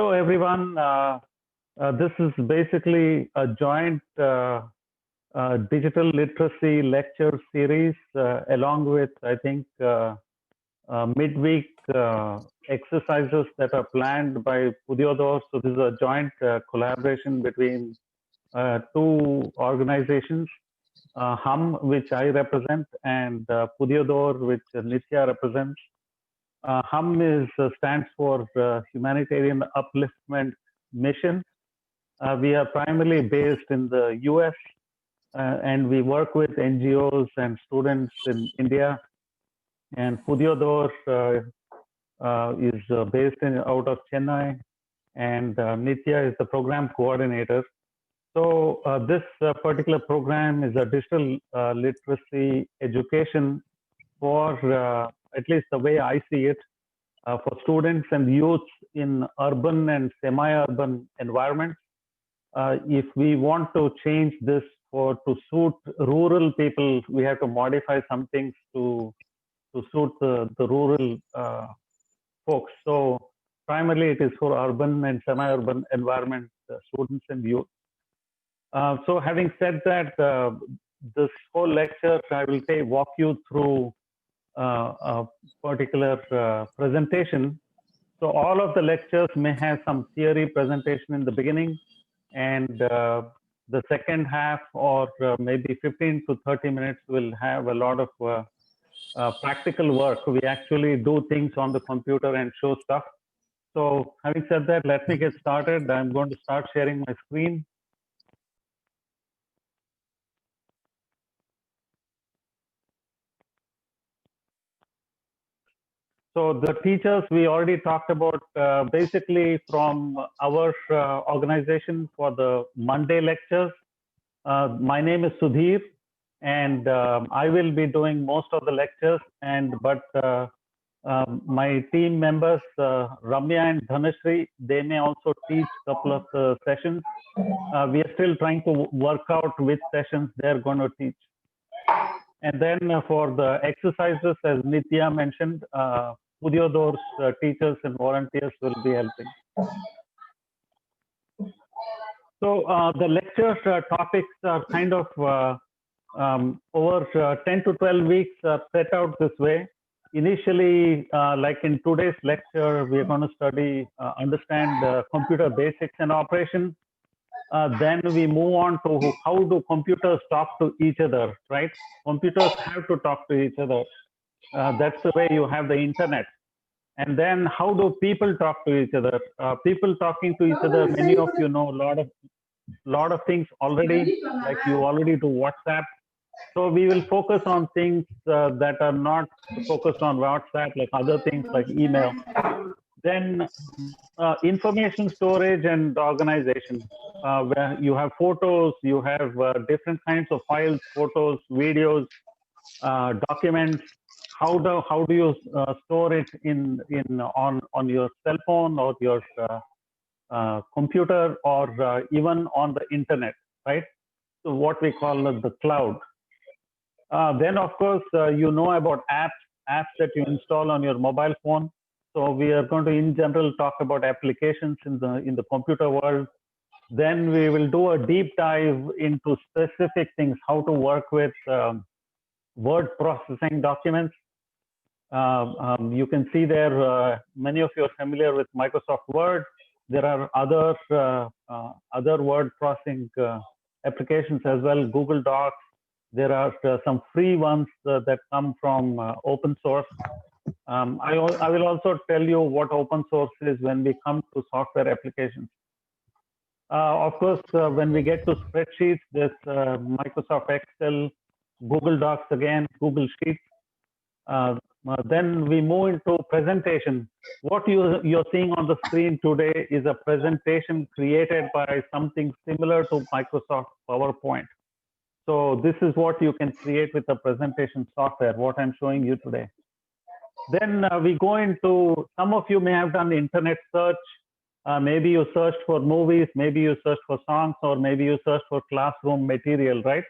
Hello, everyone. This is basically a joint digital literacy lecture series, along with, I think, midweek exercises that are planned by Pudiodor. So this is a joint collaboration between two organizations, HUM, which I represent, and Pudiodor, which Nitya represents. HUM stands for Humanitarian Upliftment Mission. We are primarily based in the US, and we work with NGOs and students in India. And Pudiodor is based out of Chennai, and Nitya is the program coordinator. So this particular program is a digital literacy education for, at least the way I see it, for students and youths in urban and semi-urban environments. If we want to change this to suit rural people, we have to modify some things to suit the rural folks. So primarily it is for urban and semi-urban environment students and youth. So having said that, this whole lecture, I will walk you through a particular presentation. So all of the lectures may have some theory presentation in the beginning, and the second half, or maybe 15 to 30 minutes, will have a lot of practical work. We actually do things on the computer and show stuff. So having said that, let me get started. I'm going to start sharing my screen. So the teachers, we already talked about basically from our organization for the Monday lectures. My name is Sudhir, and I will be doing most of the lectures. But my team members, Ramya and Dhanashree, they may also teach a couple of the sessions. We are still trying to work out which sessions they're going to teach. And then for the exercises, as Nitya mentioned, Pudiodor's teachers and volunteers will be helping. So the lecture topics are kind of over 10 to 12 weeks set out this way. Initially, like in today's lecture, we are going to study, understand computer basics and operation. Then we move on to how do computers talk to each other, right? Computers have to talk to each other. That's the way you have the internet. And then how do people talk to each other? People talking to each other, many of you know a lot of things already, like you already do WhatsApp. So we will focus on things that are not focused on WhatsApp, like other things like email. Then information storage and organization, where you have photos, you have different kinds of files, photos, videos, documents. How do you store it on your cell phone or your computer, or even on the internet, right? So what we call the cloud. Then of course you know about apps that you install on your mobile phone. So we are going to, in general, talk about applications in the computer world. Then we will do a deep dive into specific things, how to work with word processing documents. You can see there, many of you are familiar with Microsoft Word. There are other word processing applications as well, Google Docs. There are some free ones that come from open source. I will also tell you what open source is when we come to software applications. Of course, when we get to spreadsheets, there's Microsoft Excel, Google Docs again, Google Sheets. Then we move into presentation. What you're seeing on the screen today is a presentation created by something similar to Microsoft PowerPoint. So this is what you can create with the presentation software, what I'm showing you today. Then we go into, some of you may have done internet search. Maybe you searched for movies, maybe you searched for songs, or maybe you searched for classroom material, right?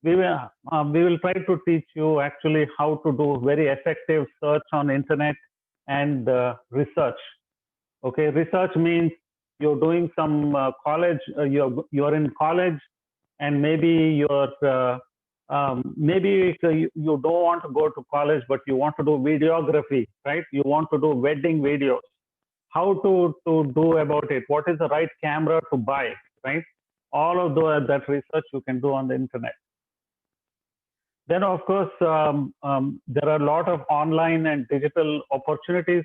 We will try to teach you actually how to do very effective search on internet and research. Okay, research means you're doing some college, you're in college, and maybe you don't want to go to college, but you want to do videography, right? You want to do wedding videos. How to do about it? What is the right camera to buy, right? All of that research you can do on the internet. Then, of course, there are a lot of online and digital opportunities.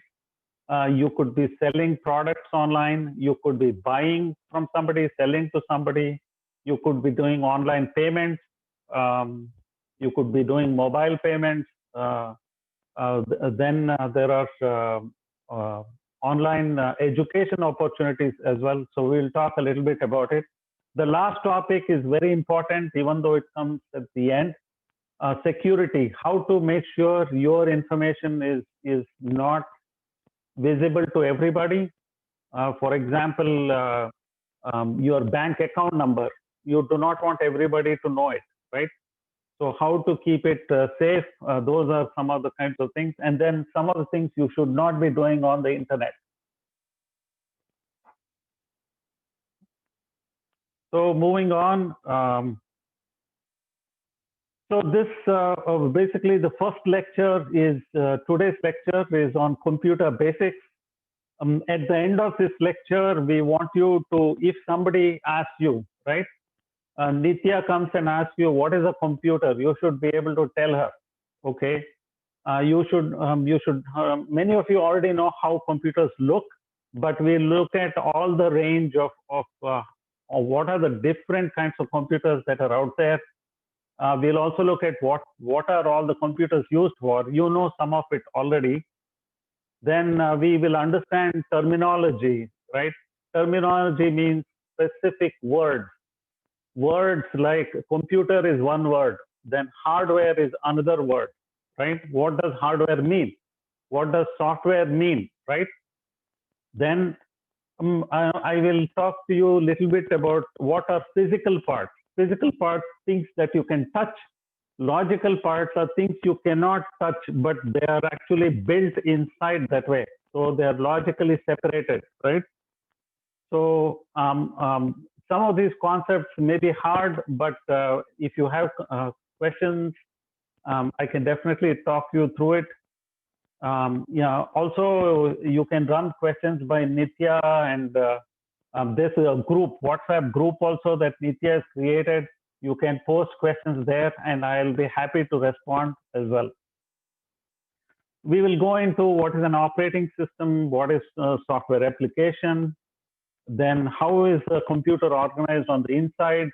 You could be selling products online. You could be buying from somebody, selling to somebody. You could be doing online payments. You could be doing mobile payments. Then there are online education opportunities as well. So we'll talk a little bit about it. The last topic is very important, even though it comes at the end. Security, how to make sure your information is not visible to everybody. For example, your bank account number, you do not want everybody to know it, right? So how to keep it safe, those are some of the kinds of things. And then some of the things you should not be doing on the internet. So moving on, so this basically the first lecture is, today's lecture is on computer basics. At the end of this lecture, we want you to, if somebody asks you, right, Nitya comes and asks you, what is a computer? You should be able to tell her, okay? Many of you already know how computers look, but we look at all the range of what are the different kinds of computers that are out there. We'll also look at what are all the computers used for. You know some of it already. Then we will understand terminology, right? Terminology means specific words. Words like computer is one word, then hardware is another word, right? What does hardware mean? What does software mean, right? Then I will talk to you a little bit about what are physical parts. Physical parts, things that you can touch. Logical parts are things you cannot touch, but they are actually built inside that way. So they are logically separated, right? So some of these concepts may be hard, but if you have questions, I can definitely talk you through it. Yeah. Also, you can run questions by Nitya, and there's a group, WhatsApp group also that Nitya has created. You can post questions there, and I'll be happy to respond as well. We will go into what is an operating system, what is software application, then how is the computer organized on the inside,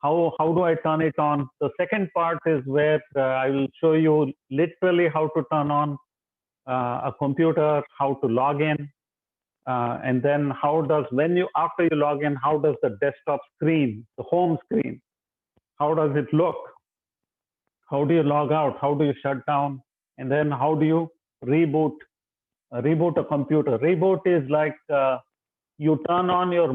how do I turn it on. The second part is where I will show you literally how to turn on a computer, how to log in, and then after you log in, how does the desktop screen, the home screen, how does it look? How do you log out? How do you shut down? And then how do you reboot a computer? Reboot is like you turn on your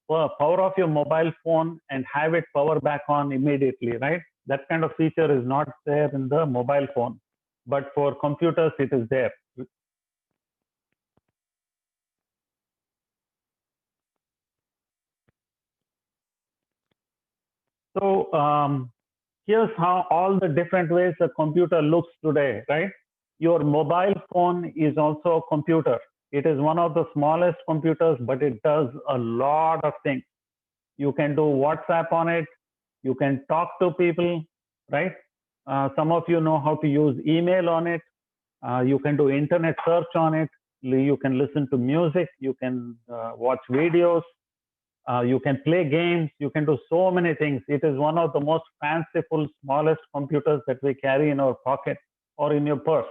power off your mobile phone and have it power back on immediately, right? That kind of feature is not there in the mobile phone, but for computers it is there. So here's how all the different ways a computer looks today, right? Your mobile phone is also a computer. It is one of the smallest computers, but it does a lot of things. You can do WhatsApp on it. You can talk to people, right? Some of you know how to use email on it. You can do internet search on it. You can listen to music. You can watch videos. You can play games. You can do so many things. It is one of the most fanciful, smallest computers that we carry in our pocket or in your purse,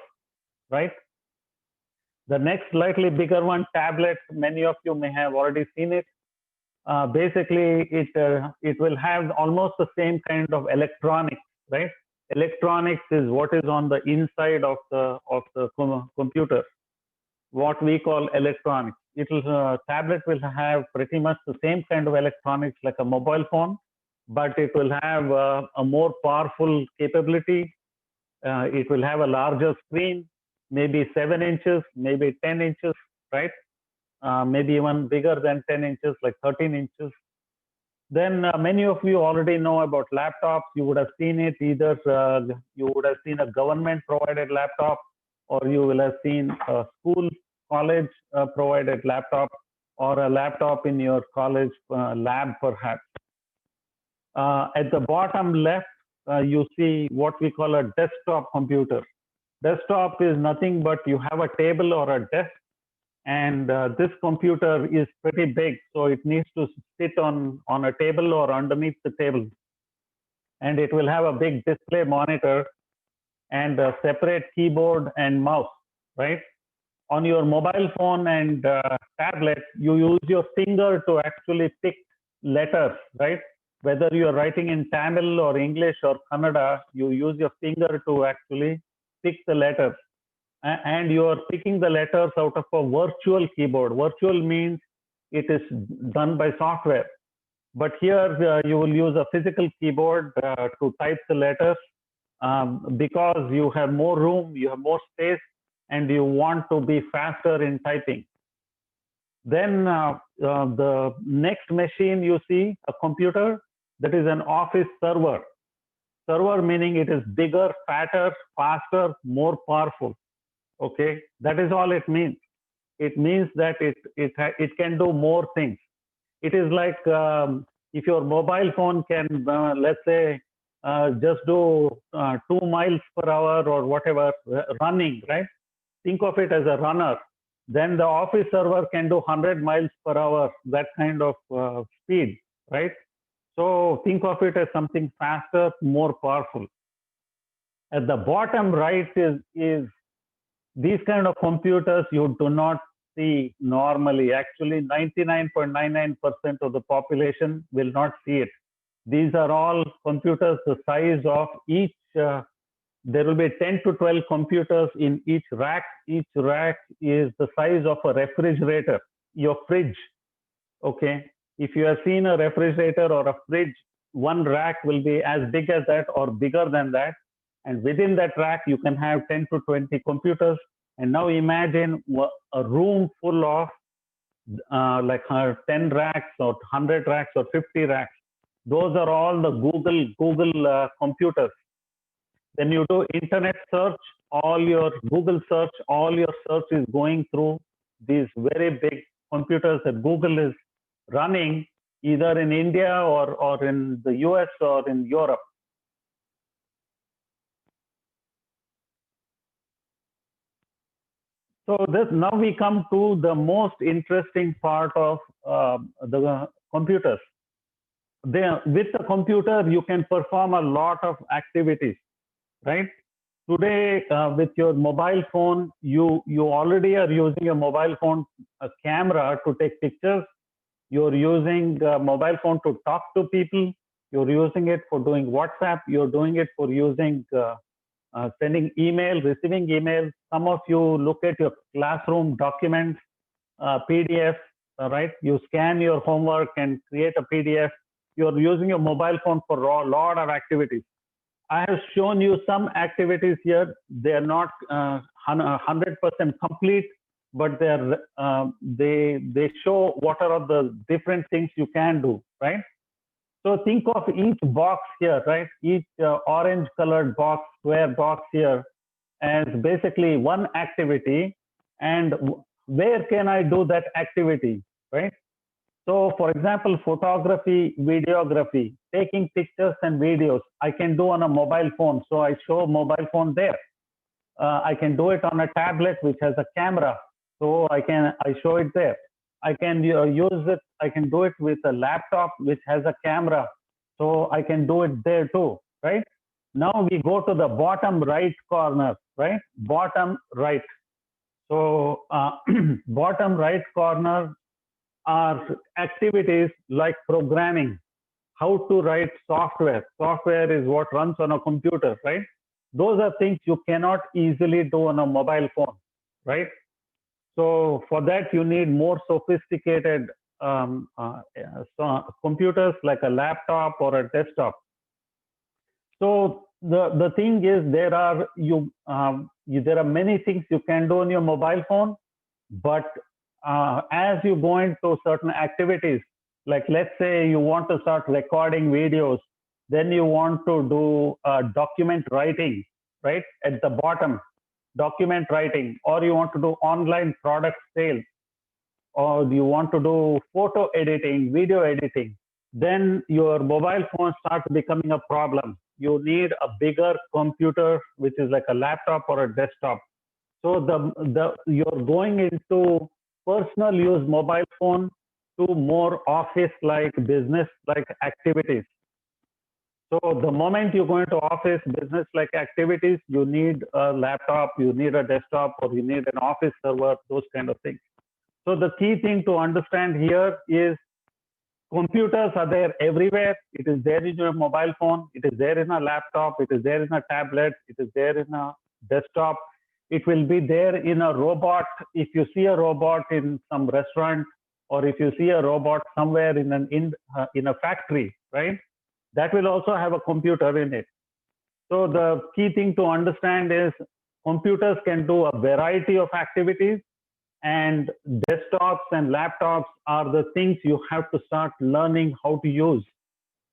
right? The next slightly bigger one, tablet, many of you may have already seen it. Basically, it will have almost the same kind of electronics, right? Electronics is what is on the inside of the computer, what we call electronics. Tablet will have pretty much the same kind of electronics like a mobile phone, but it will have a more powerful capability. It will have a larger screen, maybe 7 inches, maybe 10 inches, right? maybe even bigger than 10 inches, like 13 inches. Then many of you already know about laptops. You would have seen it either you would have seen a government provided laptop, or you will have seen a school, college provided laptop, or a laptop in your college lab perhaps. At the bottom left, you see what we call a desktop computer. Desktop is nothing but you have a table or a desk, and this computer is pretty big, so it needs to sit on a table or underneath the table. And it will have a big display monitor and a separate keyboard and mouse, right? On your mobile phone and tablet, you use your finger to actually pick letters, right? Whether you're writing in Tamil or English or Kannada, you use your finger to actually pick the letters. And you are picking the letters out of a virtual keyboard. Virtual means it is done by software. But here you will use a physical keyboard to type the letters because you have more room, you have more space, and you want to be faster in typing. Then the next machine you see, a computer, that is an office server. Server meaning it is bigger, fatter, faster, more powerful. Okay, that is all it means. It means that it can do more things. It is like if your mobile phone can, let's say, just do 2 miles per hour or whatever, running, right? Think of it as a runner. Then the office server can do 100 miles per hour, that kind of speed, right? So think of it as something faster, more powerful. At the bottom right is these kind of computers you do not see normally. Actually, 99.99% of the population will not see it. These are all computers the size of each, there will be 10 to 12 computers in each rack. Each rack is the size of a refrigerator, your fridge. Okay. If you have seen a refrigerator or a fridge, one rack will be as big as that or bigger than that. And within that rack, you can have 10 to 20 computers. And now imagine a room full of like 10 racks or 100 racks or 50 racks. Those are all the Google computers. Then you do internet search, all your Google search, all your search is going through these very big computers that Google is running either in India or in the US or in Europe. So now we come to the most interesting part of the computers. With the computer, you can perform a lot of activities, right? Today, with your mobile phone, you already are using a mobile phone, a camera to take pictures. You're using a mobile phone to talk to people. You're using it for doing WhatsApp. You're doing it for using sending email, receiving email. Some of you look at your classroom documents, PDF, right? You scan your homework and create a PDF. You're using your mobile phone for a lot of activities. I have shown you some activities here. They are not 100% complete, but they show what are the different things you can do, right? So think of each box here, right? Each orange colored box, square box here as basically one activity. And where can I do that activity, right? So for example, photography, videography, taking pictures and videos, I can do on a mobile phone. So I show mobile phone there. I can do it on a tablet which has a camera. So I show it there. I can use it. I can do it with a laptop which has a camera. So I can do it there too, right? Now we go to the bottom right corner, right? Bottom right. So bottom right corner are activities like programming, how to write software. Software is what runs on a computer, right? Those are things you cannot easily do on a mobile phone, right? So for that, you need more sophisticated computers like a laptop or a desktop. So the thing is, there are many things you can do on your mobile phone, but as you go into certain activities, like let's say you want to start recording videos, then you want to do document writing, right? At the bottom, document writing, or you want to do online product sales, or you want to do photo editing, video editing, then your mobile phone starts becoming a problem. You need a bigger computer, which is like a laptop or a desktop. So you're going into personal use mobile phone to more office-like, business-like activities. So the moment you go into office, business-like activities, you need a laptop, you need a desktop, or you need an office server, those kind of things. So the key thing to understand here is computers are there everywhere. It is there in your mobile phone. It is there in a laptop. It is there in a tablet. It is there in a desktop. It will be there in a robot. If you see a robot in some restaurant, or if you see a robot somewhere in a factory, right? That will also have a computer in it. So the key thing to understand is computers can do a variety of activities, and desktops and laptops are the things you have to start learning how to use,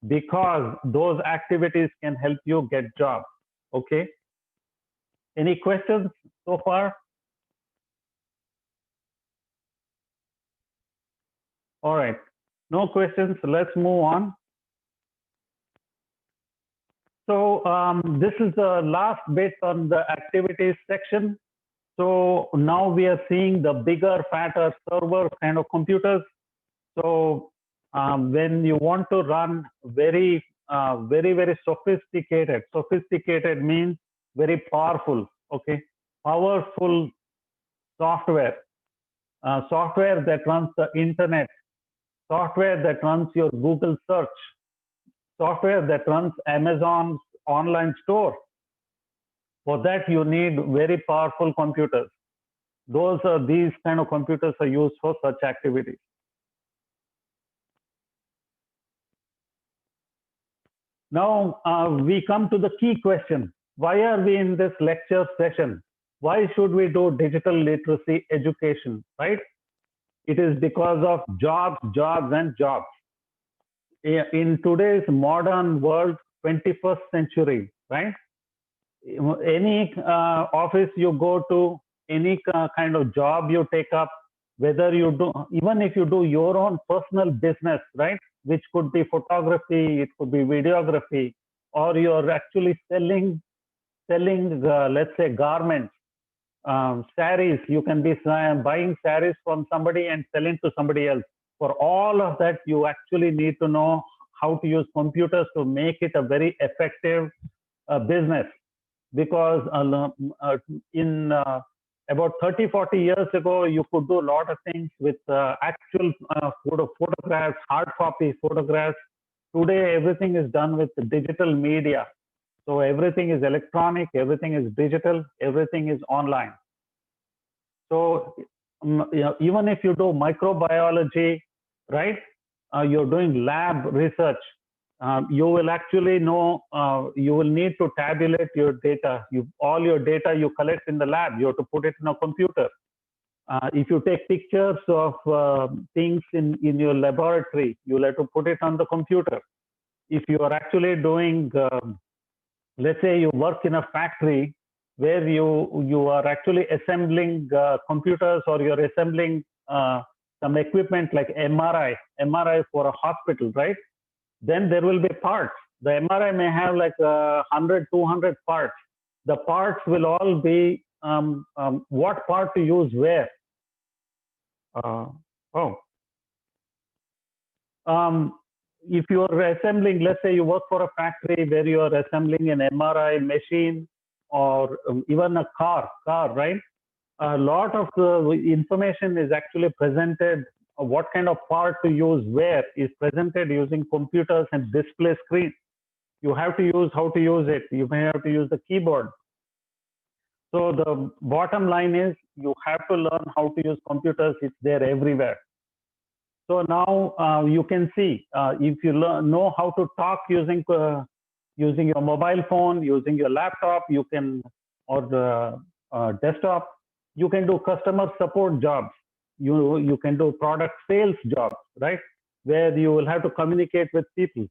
because those activities can help you get jobs. Okay. Any questions so far? All right. No questions. Let's move on. So this is the last bit on the activities section. So now we are seeing the bigger, fatter server kind of computers. So when you want to run very, very sophisticated means very powerful, okay? Powerful software, software that runs the internet, software that runs your Google search, software that runs Amazon's online store. For that, you need very powerful computers. These kind of computers are used for such activities. Now we come to the key question. Why are we in this lecture session? Why should we do digital literacy education, right? It is because of jobs, jobs, and jobs. In today's modern world, 21st century, right? Any office you go to, any kind of job you take up, whether you do, even if you do your own personal business, right, which could be photography, it could be videography, or you're actually selling, let's say, garments, saris. You can be buying saris from somebody and selling to somebody else. For all of that, you actually need to know how to use computers to make it a very effective business. Because in about 30, 40 years ago, you could do a lot of things with actual photographs, hard copy photographs. Today, everything is done with digital media. So everything is electronic, everything is digital, everything is online. So even if you do microbiology, right, you're doing lab research, you will actually know, you will need to tabulate your data. All your data you collect in the lab, you have to put it in a computer. If you take pictures of things in your laboratory, you'll have to put it on the computer. If you are actually doing, let's say you work in a factory where you are actually assembling computers, or you're assembling some equipment like MRI for a hospital, right? Then there will be parts. The MRI may have like 100, 200 parts. The parts will all be what part to use where. If you are assembling, let's say you work for a factory where you are assembling an MRI machine, or even a car, right? A lot of the information is actually presented. What kind of part to use where is presented using computers and display screens. You have to use how to use it. You may have to use the keyboard. So the bottom line is you have to learn how to use computers. It's there everywhere. So now you can see if you know how to talk using your mobile phone, using your laptop, you can, or the desktop, you can do customer support jobs. you can do product sales jobs, right? Where you will have to communicate with people.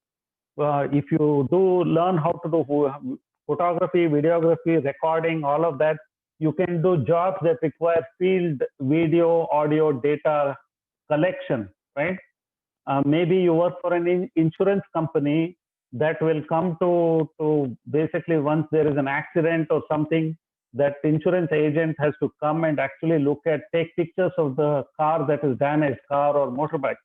If you do learn how to do photography, videography, recording, all of that, you can do jobs that require field video, audio, data collection, right? Maybe you work for an insurance company that will come to basically, once there is an accident or something, that insurance agent has to come and actually take pictures of the car that is damaged, car or motorbike.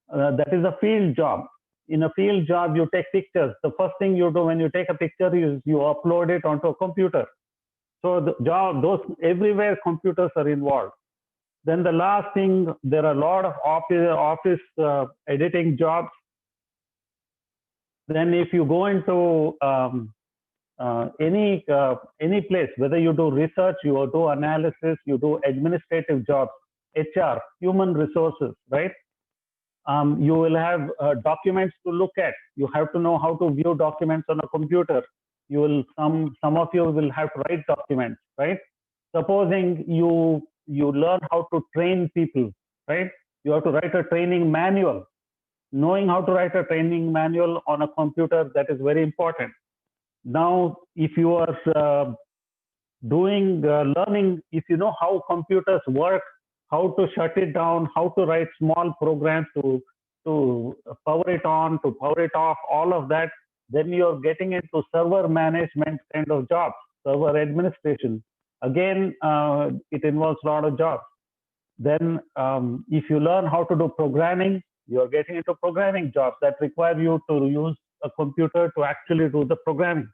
That is a field job. In a field job, you take pictures. The first thing you do when you take a picture is you upload it onto a computer. So the job, everywhere computers are involved. Then the last thing, there are a lot of office editing jobs. Then if you go into any place, whether you do research, you do analysis, you do administrative jobs, HR, human resources, right? You will have documents to look at. You have to know how to view documents on a computer. Some of you will have to write documents, right? Supposing you learn how to train people, right? You have to write a training manual. Knowing how to write a training manual on a computer, that is very important. Now, if you are learning, if you know how computers work, how to shut it down, how to write small programs to power it on, to power it off, all of that, then you're getting into server management kind of jobs, server administration. Again, it involves a lot of jobs. Then if you learn how to do programming, you're getting into programming jobs that require you to use a computer to actually do the programming.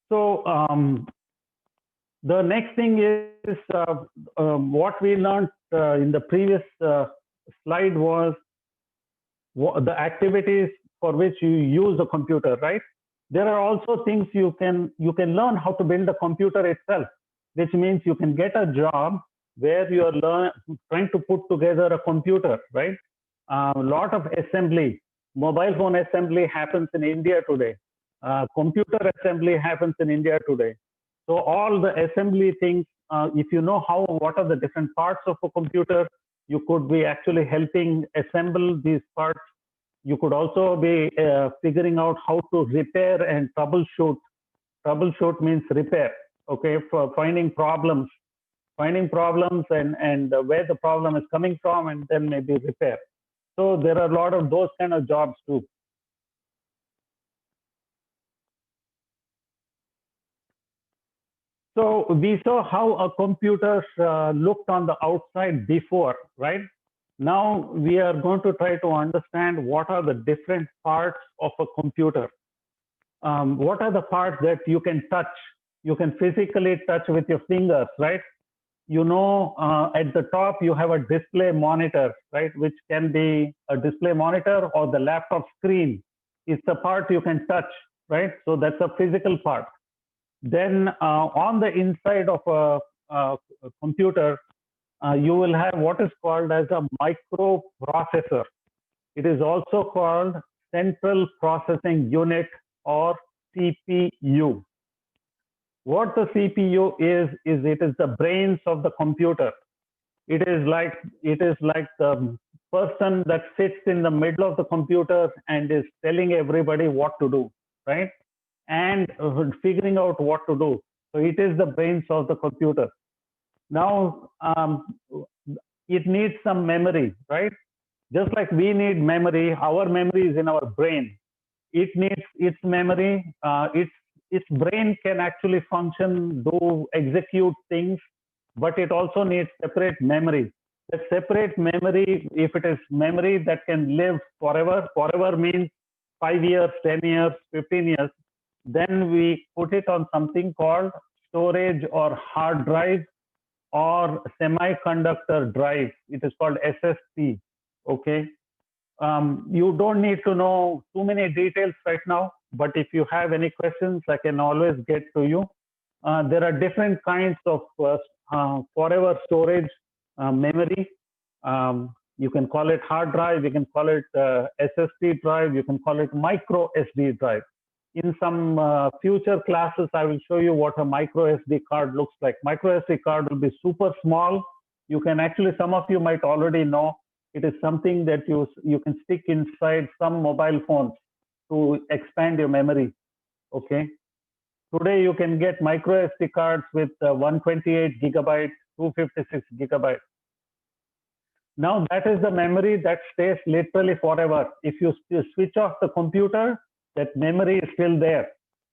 So the next thing is what we learned in the previous slide was the activities for which you use a computer, right? There are also things you can learn how to build a computer itself, which means you can get a job where you are trying to put together a computer, right? A lot of assembly, mobile phone assembly happens in India today. Computer assembly happens in India today. So all the assembly things, if you know what are the different parts of a computer, you could be actually helping assemble these parts. You could also be figuring out how to repair and troubleshoot. Troubleshoot means repair, okay, for finding problems and where the problem is coming from, and then maybe repair. So there are a lot of those kind of jobs too. So we saw how a computer looked on the outside before, right? Now we are going to try to understand what are the different parts of a computer. What are the parts that you can touch? You can physically touch with your fingers, right? You know, at the top you have a display monitor, right? Which can be a display monitor or the laptop screen. It's a part you can touch, right? So that's a physical part. Then on the inside of a computer, you will have what is called as a microprocessor. It is also called Central Processing Unit or CPU. What the CPU is it is the brains of the computer. It is like the person that sits in the middle of the computer and is telling everybody what to do, right? And figuring out what to do. So it is the brains of the computer. Now, it needs some memory, right? Just like we need memory, our memory is in our brain. It needs its memory. Its brain can actually function, execute things, but it also needs separate memory. The separate memory, if it is memory that can live forever, forever means 5 years, 10 years, 15 years, then we put it on something called storage or hard drive or semiconductor drive. It is called SSD. Okay. You don't need to know too many details right now, but if you have any questions, I can always get to you. There are different kinds of forever storage memory. You can call it hard drive, you can call it SSD drive, you can call it micro SD drive. in some future classes, I will show you what a micro SD card looks like. Micro SD card will be super small. You can actually, some of you might already know, it is something that you can stick inside some mobile phones to expand your memory. Okay. Today you can get micro SD cards with 128 gigabytes, 256 gigabytes. Now that is the memory that stays literally forever. If you switch off the computer, that memory is still there,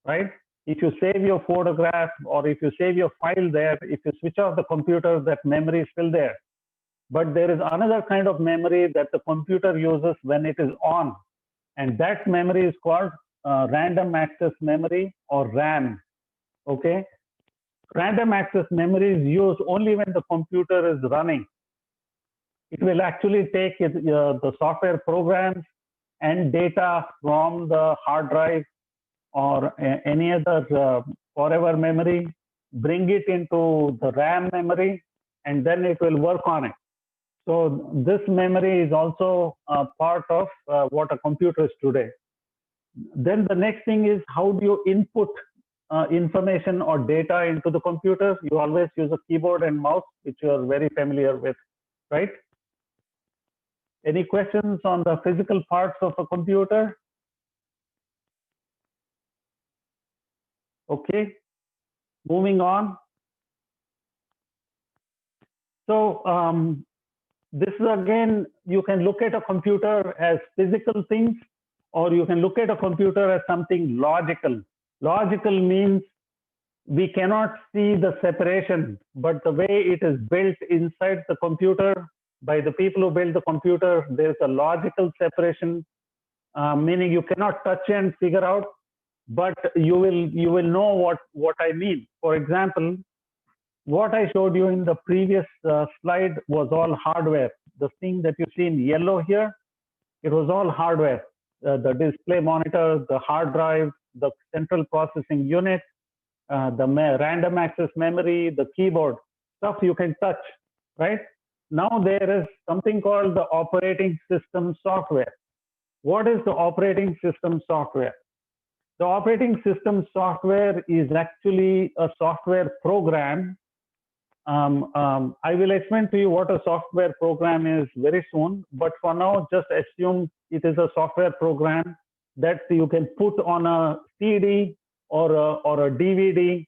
right? If you save your photograph or if you save your file there, if you switch off the computer, that memory is still there. But there is another kind of memory that the computer uses when it is on. And that memory is called random access memory or RAM, okay? Random access memory is used only when the computer is running. It will actually take the software programs and data from the hard drive or any other forever memory, bring it into the RAM memory, and then it will work on it. So this memory is also part of what a computer is today. Then the next thing is, how do you input information or data into the computer? You always use a keyboard and mouse, which you are very familiar with, right? Any questions on the physical parts of a computer? Okay, moving on. So this is again, you can look at a computer as physical things, or you can look at a computer as something logical. Logical means we cannot see the separation, but the way it is built inside the computer by the people who build the computer, there's a logical separation, meaning you cannot touch and figure out, but you will know what I mean. For example, what I showed you in the previous slide was all hardware. The thing that you see in yellow here, it was all hardware. The display monitor, the hard drive, the central processing unit, the random access memory, the keyboard, stuff you can touch, right? Now there is something called the operating system software. What is the operating system software? The operating system software is actually a software program. I will explain to you what a software program is very soon, but for now, just assume it is a software program that you can put on a CD or a DVD,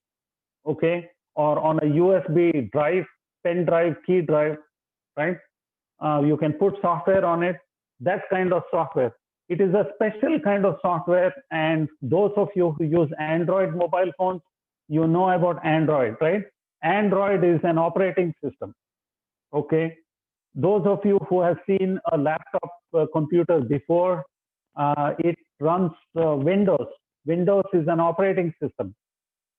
okay, or on a USB drive, pen drive, key drive, right? You can put software on it, that kind of software. It is a special kind of software, and those of you who use Android mobile phones, you know about Android, right? Android is an operating system, okay? Those of you who have seen a laptop computer before, it runs Windows. Windows is an operating system.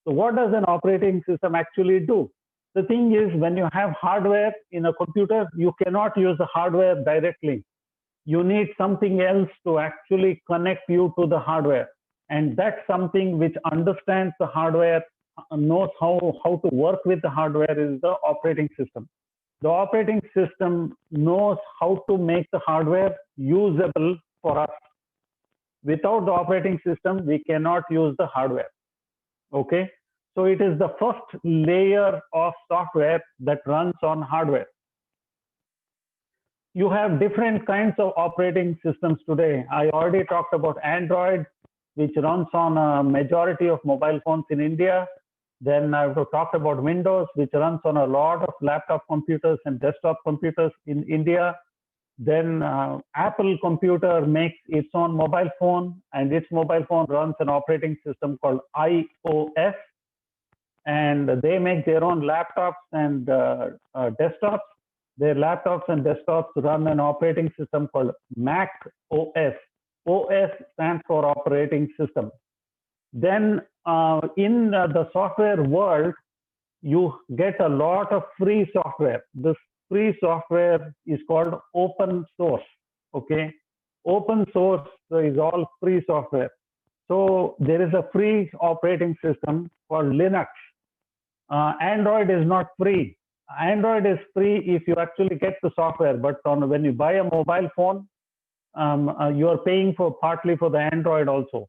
So what does an operating system actually do? The thing is, when you have hardware in a computer, you cannot use the hardware directly. You need something else to actually connect you to the hardware. And that's something which understands the hardware, knows how to work with the hardware, is the operating system. The operating system knows how to make the hardware usable for us. Without the operating system, we cannot use the hardware. Okay? So it is the first layer of software that runs on hardware. You have different kinds of operating systems today. I already talked about Android, which runs on a majority of mobile phones in India. Then I've talked about Windows, which runs on a lot of laptop computers and desktop computers in India. Then Apple computer makes its own mobile phone, and its mobile phone runs an operating system called iOS. And they make their own laptops and desktops. Their laptops and desktops run an operating system called Mac OS. OS stands for operating system. Then in the software world, you get a lot of free software. This free software is called open source. Okay, open source is all free software. So there is a free operating system called Linux. Android is not free. Android is free if you actually get the software, but when you buy a mobile phone, you are paying for partly for the Android also.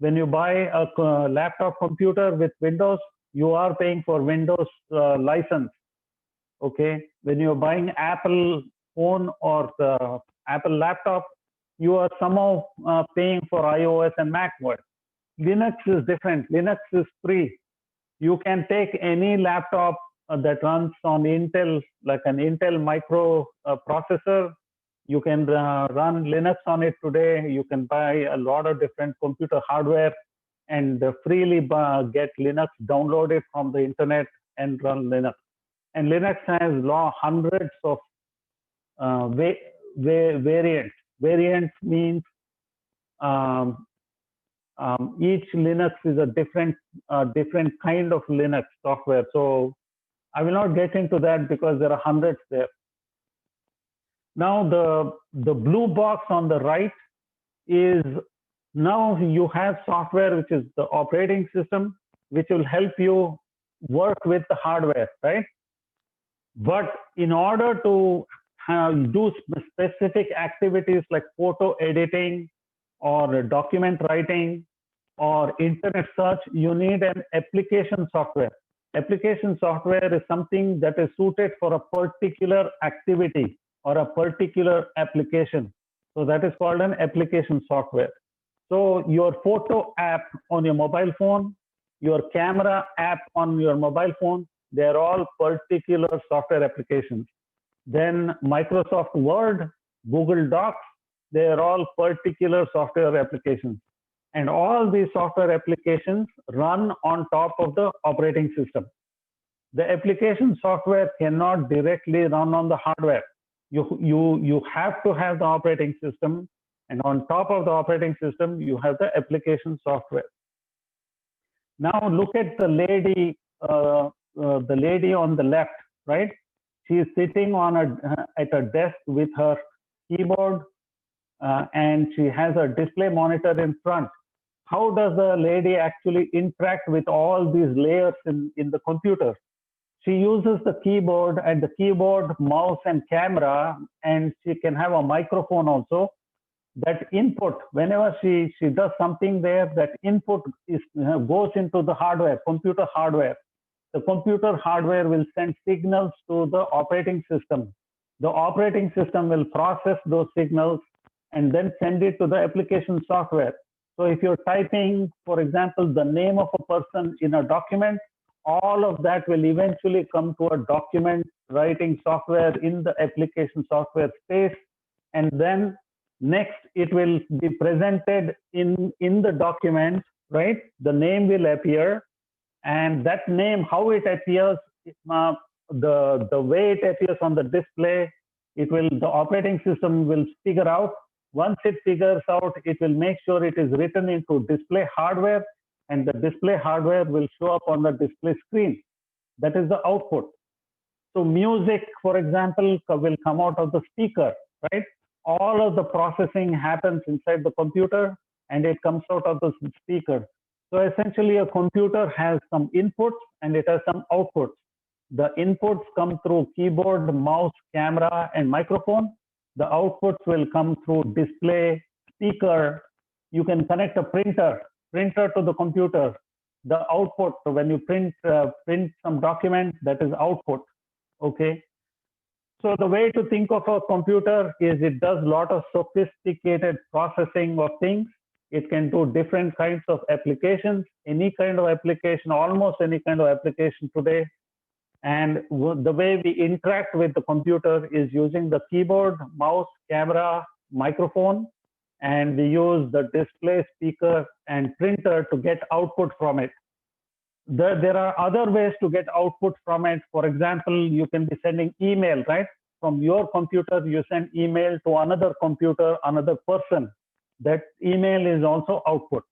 when you buy a laptop computer with Windows, you are paying for Windows license. Okay, when you're buying Apple phone or the Apple laptop, you are somehow paying for iOS and macOS. Linux is different. Linux is free. You can take any laptop that runs on Intel, like an Intel micro processor. You can run Linux on it today. You can buy a lot of different computer hardware and freely get Linux downloaded from the internet and run Linux. And Linux has hundreds of variants. Variants means each Linux is a different kind of Linux software. So I will not get into that because there are hundreds there. Now the blue box on the right is, now you have software which is the operating system, which will help you work with the hardware, right? But in order to do specific activities like photo editing or document writing or internet search, you need an application software. Application software is something that is suited for a particular activity or a particular application. So that is called an application software. So your photo app on your mobile phone, your camera app on your mobile phone, they're all particular software applications. Then Microsoft Word, Google Docs, they're all particular software applications. And all these software applications run on top of the operating system. The application software cannot directly run on the hardware. You have to have the operating system, and on top of the operating system, you have the application software. Now look at the lady on the left, right? She is sitting on at a desk with her keyboard, and she has a display monitor in front. How does the lady actually interact with all these layers in the computer? She uses the keyboard and the keyboard, mouse, and camera, and she can have a microphone also. That input, whenever she does something there, that input goes into the hardware, computer hardware. The computer hardware will send signals to the operating system. The operating system will process those signals and then send it to the application software. So if you're typing, for example, the name of a person in a document, all of that will eventually come to a document writing software in the application software space. And then next, it will be presented in the document, right? The name will appear. And that name, how it appears, the way it appears on the display, the operating system will figure out. Once it figures out, it will make sure it is written into display hardware, and the display hardware will show up on the display screen. That is the output. So music, for example, will come out of the speaker, right? All of the processing happens inside the computer, and it comes out of the speaker. So essentially, a computer has some inputs and it has some outputs. The inputs come through keyboard, mouse, camera, and microphone. The outputs will come through display, speaker. You can connect a printer to the computer. The output, so when you print some document, that is output. Okay. So the way to think of a computer is it does a lot of sophisticated processing of things. It can do different kinds of applications, any kind of application, almost any kind of application today. And the way we interact with the computer is using the keyboard, mouse, camera, microphone, and we use the display, speaker, and printer to get output from it. There are other ways to get output from it. For example, you can be sending email, right? From your computer, you send email to another computer, another person. That email is also output.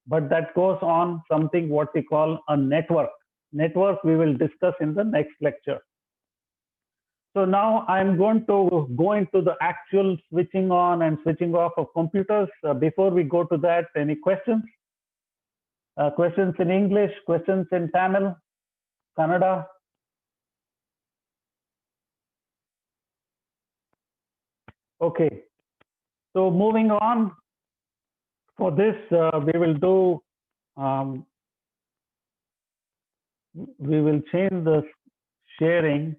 But that goes on something what we call a network. Network we will discuss in the next lecture. So now I'm going to go into the actual switching on and switching off of computers. Before we go to that, any questions? Questions in English, questions in Tamil, Kannada? Okay, so moving on. For this, we will change the sharing.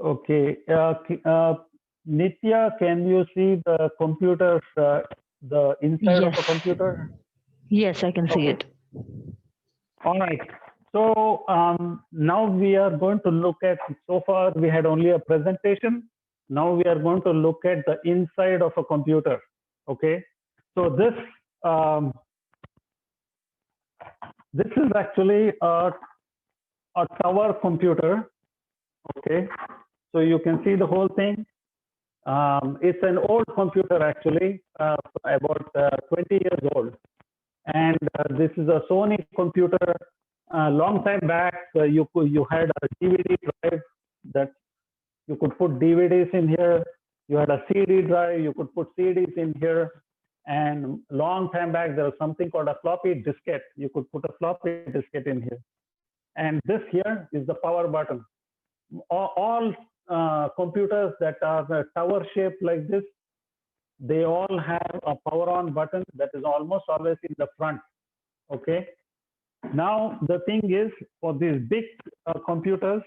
Okay. Nitya, can you see the computers, the inside of a Yes. computer? Yes, I can see Okay. it. All right. So now we are going to look at, so far we had only a presentation. Now we are going to look at the inside of a computer. Okay. So um, this is actually a tower computer. Okay. So you can see the whole thing. It's an old computer actually, about 20 years old. And this is a Sony computer. A long time back, you had a DVD drive that you could put DVDs in here. You had a CD drive, you could put CDs in here. And long time back, there was something called a floppy diskette. You could put a floppy diskette in here. And this here is the power button. All computers that are tower shaped like this, they all have a power on button that is almost always in the front. Okay. Now the thing is, for these big computers,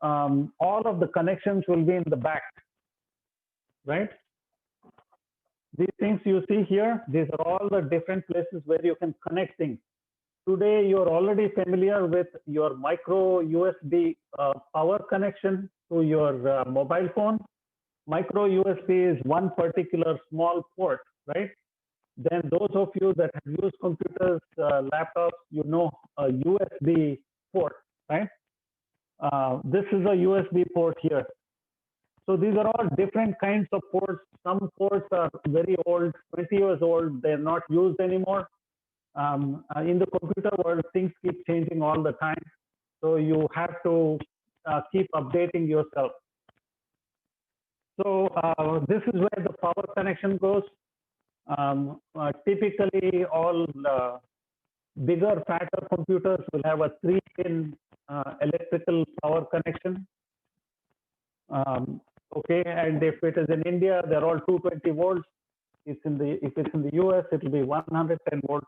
all of the connections will be in the back, right? These things you see here, these are all the different places where you can connect things. Today, you're already familiar with your micro USB power connection to your mobile phone. Micro USB is one particular small port, right? Then those of you that have used computers, laptops, you know a USB port, right? This is a USB port here. So these are all different kinds of ports. Some ports are very old, 20 years old. They're not used anymore. In the computer world, things keep changing all the time. So you have to keep updating yourself. So this is where the power connection goes. Typically, all bigger, fatter computers will have a 3-pin electrical power connection. Okay, and if it is in India, they're all 220 volts. If it's in the US, it will be 110 volts.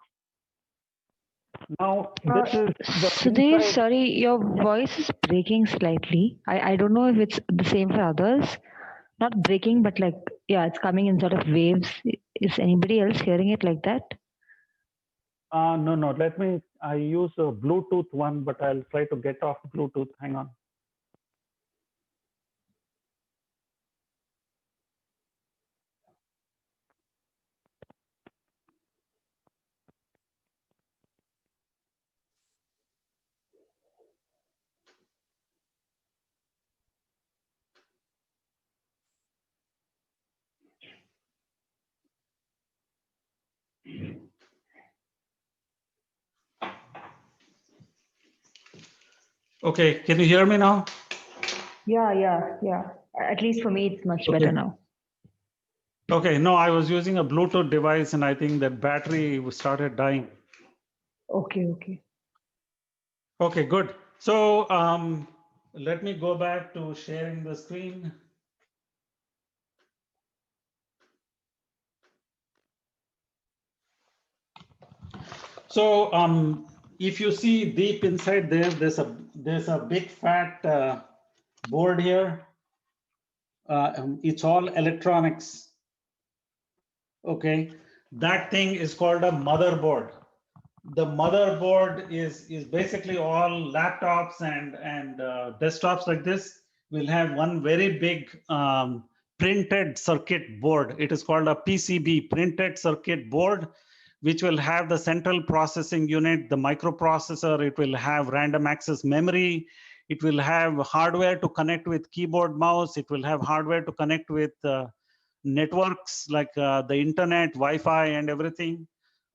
Now, this is the Sudhir, inside. sorry, your voice is breaking slightly. I don't know if it's the same for others. Not breaking, but like, yeah, it's coming in sort of waves. Is anybody else hearing it like that? No. I use a Bluetooth one, but I'll try to get off Bluetooth. Hang on. Okay, can you hear me now? Yeah. At least for me, it's much better Okay. now. Okay, no, I was using a Bluetooth device and I think that battery started dying. Okay. Okay, good. So let me go back to sharing the screen. So if you see deep inside there, there's a big fat board here. It's all electronics. Okay, that thing is called a motherboard. The motherboard is basically all laptops and desktops like this will have one very big printed circuit board. It is called a PCB, printed circuit board, which will have the central processing unit, the microprocessor. It will have random access memory. It will have hardware to connect with keyboard, mouse. It will have hardware to connect with networks like the internet, Wi-Fi, and everything.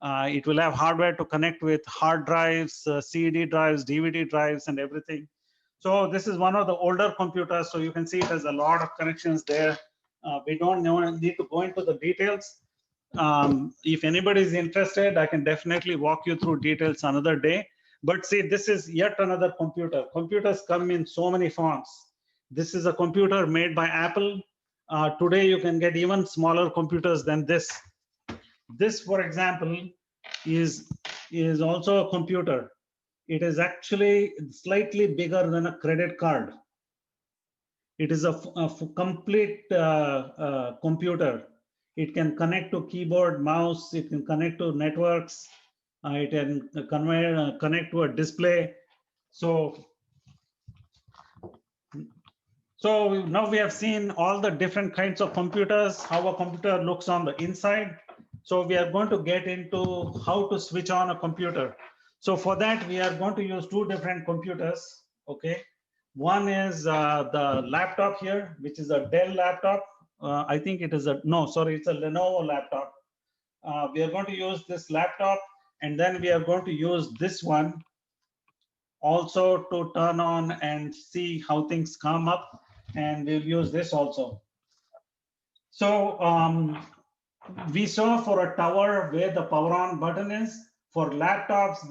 It will have hardware to connect with hard drives, CD drives, DVD drives, and everything. So this is one of the older computers. So you can see it has a lot of connections there. We don't need to go into the details. If anybody is interested, I can definitely walk you through details another day. But see, this is yet another computer. Computers come in so many forms. This is a computer made by Apple. Today, you can get even smaller computers than this. This, for example, is also a computer. It is actually slightly bigger than a credit card. It is a complete computer. It can connect to keyboard, mouse. It can connect to networks. It can connect to a display. So now we have seen all the different kinds of computers, how a computer looks on the inside. So we are going to get into how to switch on a computer. So for that, we are going to use two different computers. Okay. One is the laptop here, which is a Dell laptop. I think it is it's a Lenovo laptop. We are going to use this laptop, and then we are going to use this one also to turn on and see how things come up, and we'll use this also. So we saw for a tower where the power on button is. For laptops,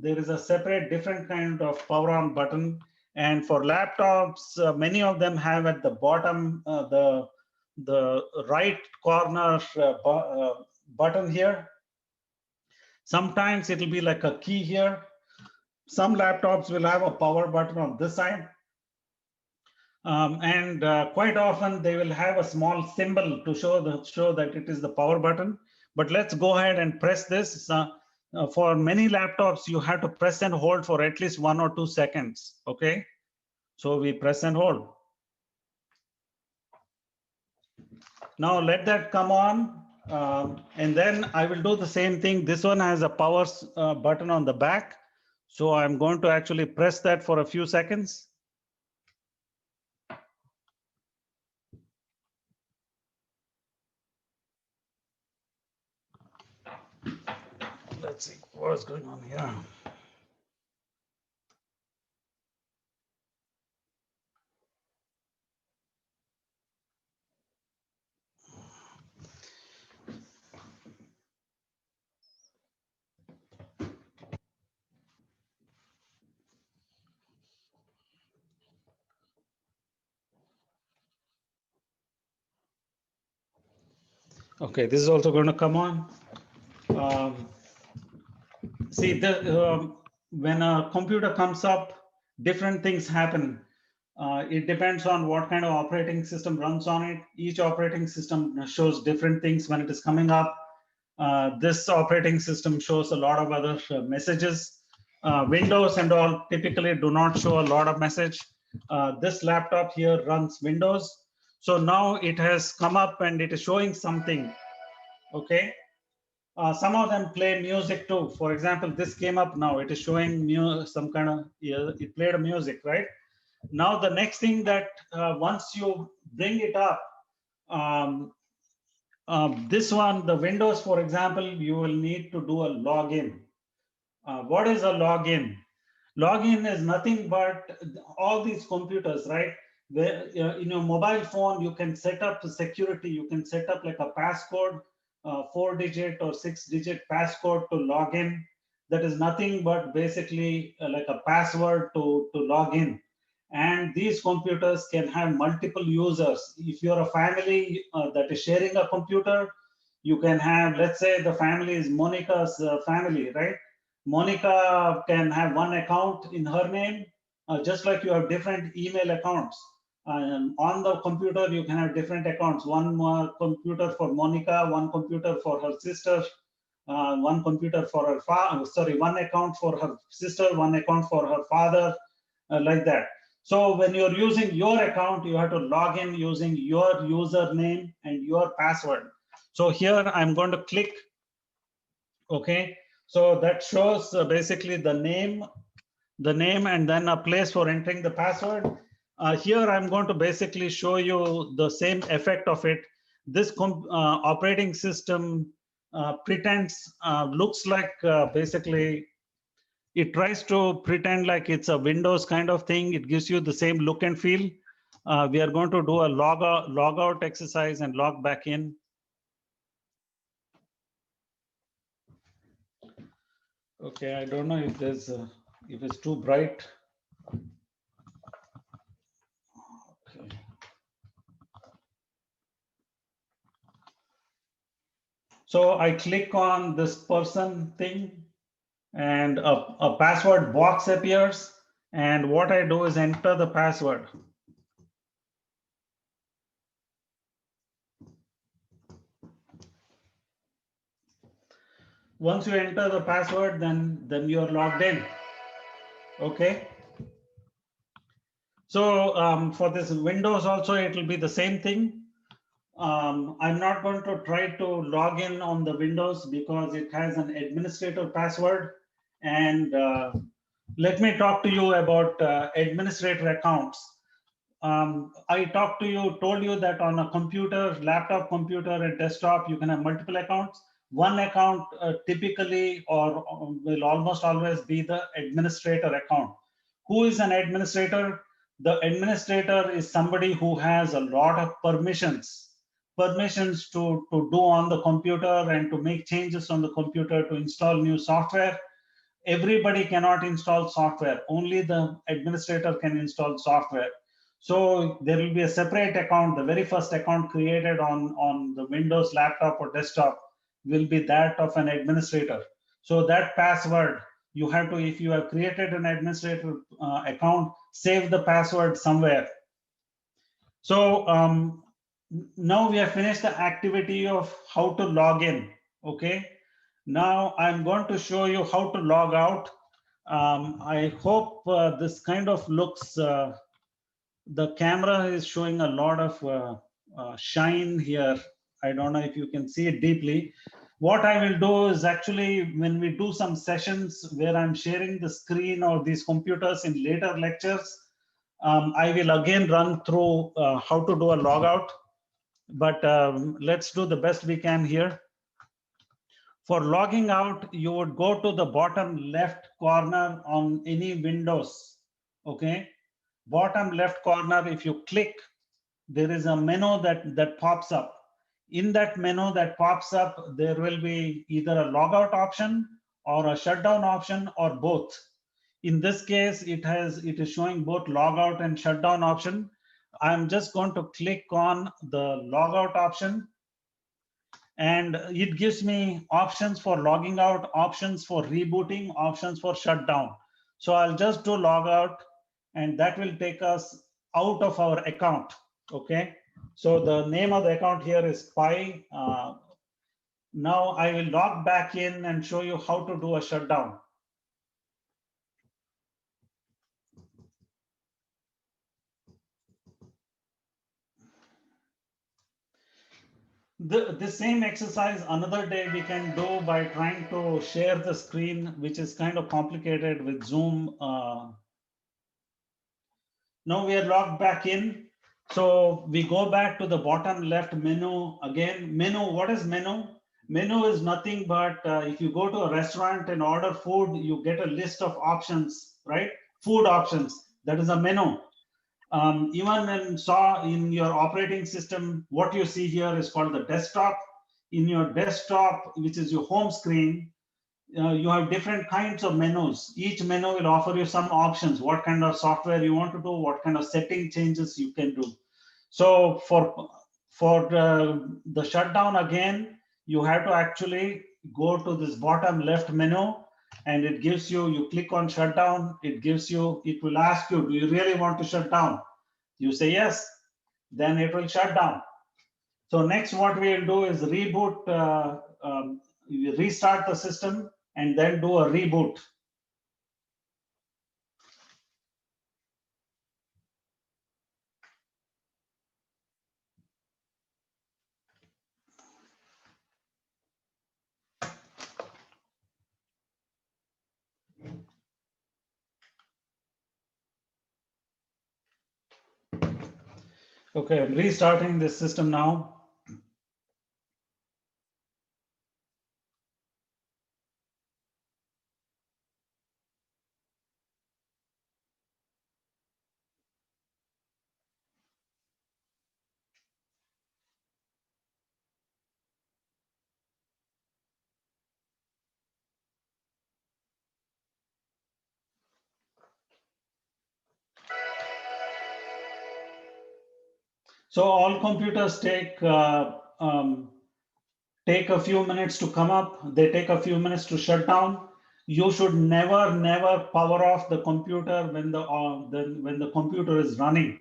there is a separate different kind of power on button. And for laptops, many of them have at the bottom the right corner button here. Sometimes it will be like a key here. Some laptops will have a power button on this side. Quite often they will have a small symbol to show that it is the power button. But let's go ahead and press this. For many laptops, you have to press and hold for at least 1 or 2 seconds. Okay, so we press and hold. Now let that come on, and then I will do the same thing. This one has a power button on the back, so I'm going to actually press that for a few seconds. Let's see what's going on here. Okay, this is also going to come on. See, when a computer comes up, different things happen. It depends on what kind of operating system runs on it. Each operating system shows different things when it is coming up. This operating system shows a lot of other messages. Windows and all typically do not show a lot of message. This laptop here runs Windows. So now it has come up and it is showing something. Okay. Some of them play music too. For example, this came up now. It is showing some kind of, it played a music, right? Now the next thing that once you bring it up, this one, the Windows, for example, you will need to do a login. What is a login? Login is nothing but all these computers, right? Where in your mobile phone, you can set up the security. You can set up like a passcode, 4-digit or 6-digit passcode to log in. That is nothing but basically like a password to log in. And these computers can have multiple users. If you're a family that is sharing a computer, you can have, let's say the family is Monica's family, right? Monica can have one account in her name, just like you have different email accounts. On the computer, you can have different accounts. One computer for Monica, one computer for her sister, one computer for her one account for her sister, one account for her father, like that. So when you're using your account, you have to log in using your username and your password. So here I'm going to click. Okay, so that shows basically the name and then a place for entering the password. Here I'm going to basically show you the same effect of it. This operating system pretends, looks like basically it tries to pretend like it's a Windows kind of thing. It gives you the same look and feel. We are going to do a log out exercise and log back in. Okay, I don't know if there's if it's too bright. Okay. So I click on this person thing and a password box appears. And what I do is enter the password. Once you enter the password, then you're logged in. Okay. So for this Windows also, it will be the same thing. I'm not going to try to log in on the Windows because it has an administrator password. And let me talk to you about administrator accounts. I told you that on a computer, laptop computer and desktop, you can have multiple accounts. One account typically or will almost always be the administrator account. Who is an administrator? The administrator is somebody who has a lot of permissions to do on the computer and to make changes on the computer, to install new software. Everybody cannot install software. Only the administrator can install software. So there will be a separate account. The very first account created on the Windows laptop or desktop will be that of an administrator. So that password, you have to, if you have created an administrator account, save the password somewhere. So now we have finished the activity of how to log in. Okay. Now I'm going to show you how to log out. I hope this kind of looks, the camera is showing a lot of shine here. I don't know if you can see it deeply. What I will do is actually when we do some sessions where I'm sharing the screen or these computers in later lectures, I will again run through how to do a logout. But let's do the best we can here. For logging out, you would go to the bottom left corner on any Windows. Okay, bottom left corner, if you click, there is a menu that pops up. In that menu that pops up, there will be either a logout option or a shutdown option or both. In this case, it is showing both logout and shutdown option. I'm just going to click on the logout option, and it gives me options for logging out, options for rebooting, options for shutdown. So I'll just do logout, and that will take us out of our account. Okay, so the name of the account here is Pi. Now I will log back in and show you how to do a shutdown. The same exercise another day we can do by trying to share the screen, which is kind of complicated with Zoom. Now we are logged back in. So we go back to the bottom left menu again. Menu, what is menu? Menu is nothing but if you go to a restaurant and order food, you get a list of options, right? Food options. That is a menu. Even in your operating system, what you see here is called the desktop. In your desktop, which is your home screen, you have different kinds of menus. Each menu will offer you some options, what kind of software you want to do, what kind of setting changes you can do. So for the shutdown, again, you have to actually go to this bottom left menu, and it gives you, you click on shutdown, it will ask you, do you really want to shut down? You say yes, then it will shut down. So next what we'll do is reboot, restart the system and then do a reboot. Okay, I'm restarting this system now. So all computers take a few minutes to come up. They take a few minutes to shut down. You should never power off the computer when the computer is running,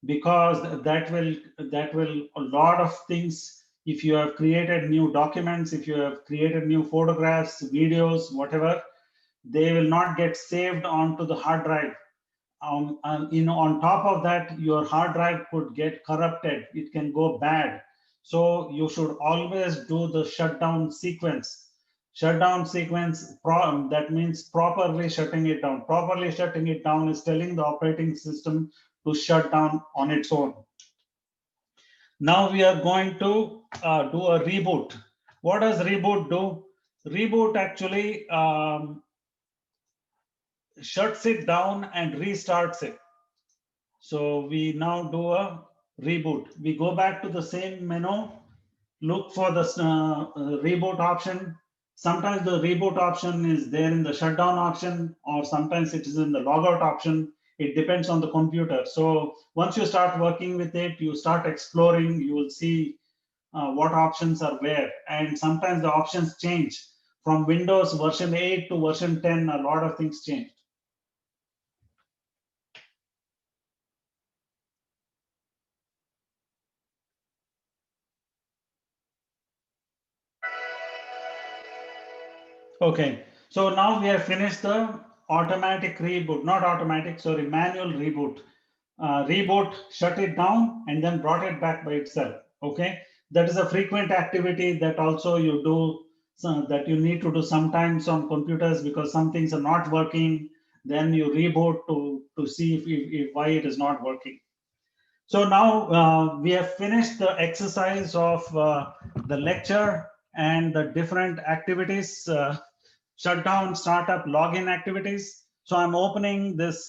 because that will a lot of things. If you have created new documents, if you have created new photographs, videos, whatever, they will not get saved onto the hard drive. And on top of that, your hard drive could get corrupted. It can go bad. So you should always do the shutdown sequence. Shutdown sequence, that means properly shutting it down. Properly shutting it down is telling the operating system to shut down on its own. Now we are going to do a reboot. What does reboot do? Reboot actually shuts it down and restarts it. So we now do a reboot. We go back to the same menu, look for the reboot option. Sometimes the reboot option is there in the shutdown option, or sometimes it is in the logout option. It depends on the computer. So once you start working with it, you start exploring, you will see what options are where. And sometimes the options change. From Windows version 8 to version 10, a lot of things change. Okay, so now we have finished the automatic reboot, not automatic, sorry, manual reboot. Reboot, shut it down, and then brought it back by itself. Okay, that is a frequent activity that also you do, that you need to do sometimes on computers, because some things are not working. Then you reboot to see if why it is not working. So now we have finished the exercise of the lecture and the different activities, shutdown, startup, login activities. So I'm opening this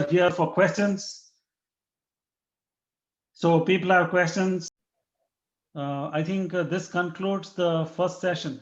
here for questions. So people have questions. I think this concludes the first session.